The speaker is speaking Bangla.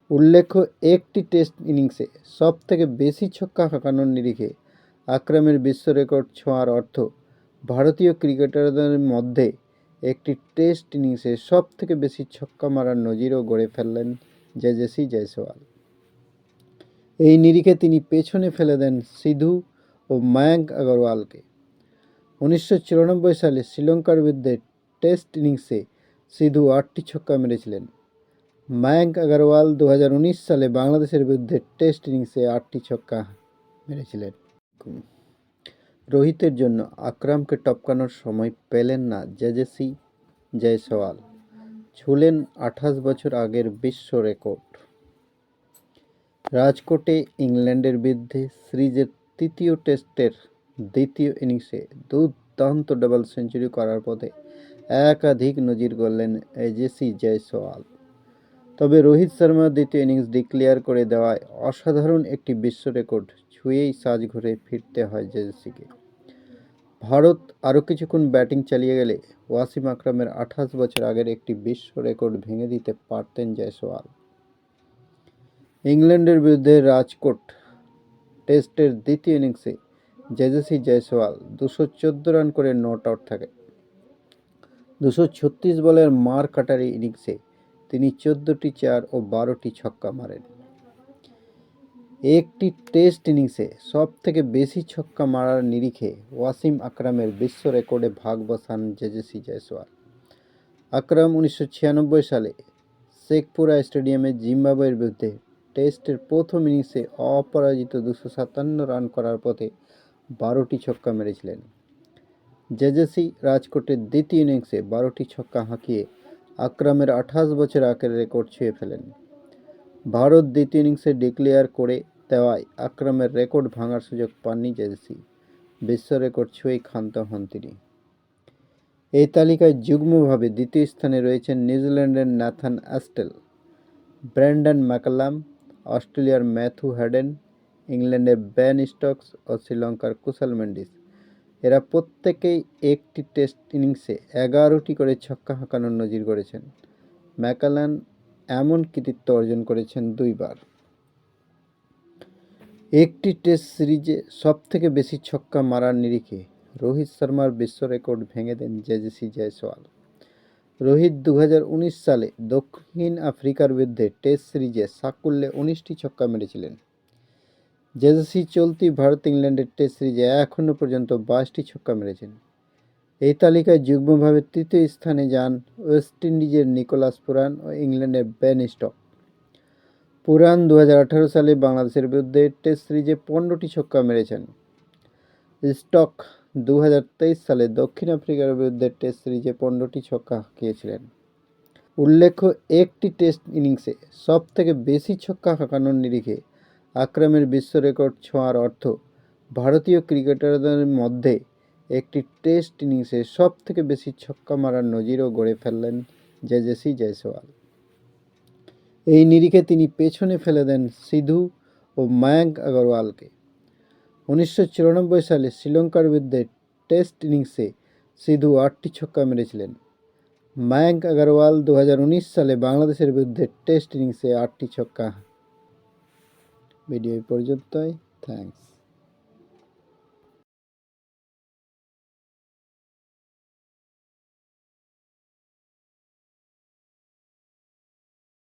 উল্লেখ্য, একটি টেস্ট ইনিংসে সবথেকে বেশি ছক্কা হাঁকানোর নিরিখে আকরামের বিশ্ব রেকর্ড ছোঁয়ার অর্থ ভারতীয় ক্রিকেটারদের মধ্যে একটি টেস্ট ইনিংসে সবথেকে বেশি ছক্কা মারার নজিরও গড়ে ফেললেন যশস্বী জয়সওয়াল। এই নিরিখে তিনি পেছনে ফেলে দেন সিধু ও মায়াঙ্ক আগরওয়ালকে। 1994 সালে শ্রীলঙ্কার বিরুদ্ধে টেস্ট ইনিংসে সিধু 8টি ছক্কা মেরেছিলেন। মায়াঙ্ক আগরওয়াল 2019 সালে বাংলাদেশের বিরুদ্ধে টেস্ট ইনিংসে 8টি ছক্কা মেরেছিলেন। রোহিতের জন্য আকরামকে টপকানোর সময় পেলেন না যশস্বী জয়সওয়াল, ছুঁলেন 28 বছর আগের বিশ্ব রেকর্ড। রাজকোটে ইংল্যান্ডের বিরুদ্ধে সিরিজের তৃতীয় টেস্টের দ্বিতীয় ইনিংসে দুর্দান্ত ডাবল সেঞ্চুরি করার পথে একাধিক নজির গড়লেন যশস্বী জয়সওয়াল। তবে রোহিত শর্মার দ্বিতীয় ইনিংস ডিক্লেয়ার করে দেওয়ায় অসাধারণ একটি বিশ্ব রেকর্ড ছুঁয়েই সাজঘরে ফিরতে হয় যশস্বীকে। ভারত আরও কিছুক্ষণ ব্যাটিং চালিয়ে গেলে ওয়াসিম আকরামের 28 বছর আগের একটি বিশ্ব রেকর্ড ভেঙে দিতে পারতেন জয়সওয়াল। ইংল্যান্ডের বিরুদ্ধে রাজকোট টেস্টের দ্বিতীয় ইনিংসে যশস্বী জয়সওয়াল 214 রান করে নট আউট থাকে। 236 বলের মার কাটারি ইনিংসে তিনি 14টি চার ও 12টি ছক্কা মারেন। একটি টেস্ট ইনিংসে সবথেকে বেশি ছক্কা মারার নিরিখে ওয়াসিম আকরামের বিশ্ব রেকর্ডে ভাগ বসান যশস্বী জয়সওয়াল। আকরাম 1996 সালে শেখপুরা স্টেডিয়ামে জিম্বাবুয়ের বিরুদ্ধে টেস্টের প্রথম ইনিংসে অপরাজিত 257 রান করার পথে 12টি ছক্কা মেরেছিলেন। যশস্বী রাজকোটের দ্বিতীয় ইনিংসে 12টি ছক্কা হাঁকিয়ে আকরামের 28 বছর আগের রেকর্ড ছুঁয়ে ফেলেন। ভারত দ্বিতীয় ইনিংসে ডিক্লেয়ার করে দেওয়ায় আকরামের রেকর্ড ভাঙার সুযোগ পাননি যশস্বী। বিশ্ব রেকর্ড ছুঁয়েই ক্ষান্ত হন তিনি। এই তালিকায় যুগ্মভাবে দ্বিতীয় স্থানে রয়েছেন নিউজিল্যান্ডের ন্যাথান অ্যাস্টেল, ব্র্যান্ডন ম্যাকালাম, অস্ট্রেলিয়ার ম্যাথু হ্যাডেন, ইংল্যান্ডের বেন স্টোকস ও শ্রীলঙ্কার কুশল মেন্ডিস। এরা প্রত্যেকেই একটি টেস্ট ইনিংসে 11টি করে ছক্কা হাঁকানোর নজির গড়েছেন। ম্যাকালাম এমন কৃতিত্ব অর্জন করেছেন 2 বার। একটি টেস্ট সিরিজে সবথেকে বেশি ছক্কা মারার নিরিখে রোহিত শর্মার বিশ্ব রেকর্ড ভেঙে দেন যশস্বী জয়সওয়াল। রোহিত 2019 সালে দক্ষিণ আফ্রিকার বিরুদ্ধে টেস্ট সিরিজে সাকুল্যে 19টি ছক্কা মেরেছিলেন। যশস্বী চলতি ভারত ইংল্যান্ডের টেস্ট সিরিজে এখনও পর্যন্ত 22টি ছক্কা মেরেছেন। এই তালিকায় যুগ্মভাবে তৃতীয় স্থানে যান ওয়েস্ট ইন্ডিজের নিকোলাস পুরান ও ইংল্যান্ডের বেন স্টোকস। পুরান 2018 সালে বাংলাদেশের বিরুদ্ধে টেস্ট সিরিজে 15টি ছক্কা মেরেছেন। স্টোক 2023 সালে দক্ষিণ আফ্রিকার বিরুদ্ধে টেস্ট সিরিজে 15টি ছক্কা হাঁকিয়েছিলেন। উল্লেখ্য, একটি টেস্ট ইনিংসে সবথেকে বেশি ছক্কা হাঁকানোর নিরিখে আকরামের বিশ্ব রেকর্ড ছোঁয়ার অর্থ ভারতীয় ক্রিকেটারদের মধ্যে একটি টেস্ট ইনিংসে সবথেকে বেশি ছক্কা মারার নজিরও গড়ে ফেললেন যশস্বী জয়সওয়াল। এই নিরিখে তিনি পেছনে ফেলে দেন সিধু ও মায়াঙ্ক আগরওয়ালকে। 1994 সালে শ্রীলঙ্কার বিরুদ্ধে টেস্ট ইনিংসে সিধু 8টি ছক্কা মেরেছিলেন। মায়াঙ্ক আগরওয়াল 2019 সালে বাংলাদেশের বিরুদ্ধে টেস্ট ইনিংসে 8টি ছক্কা। ভিডিও এই পর্যন্তই। থ্যাঙ্কস।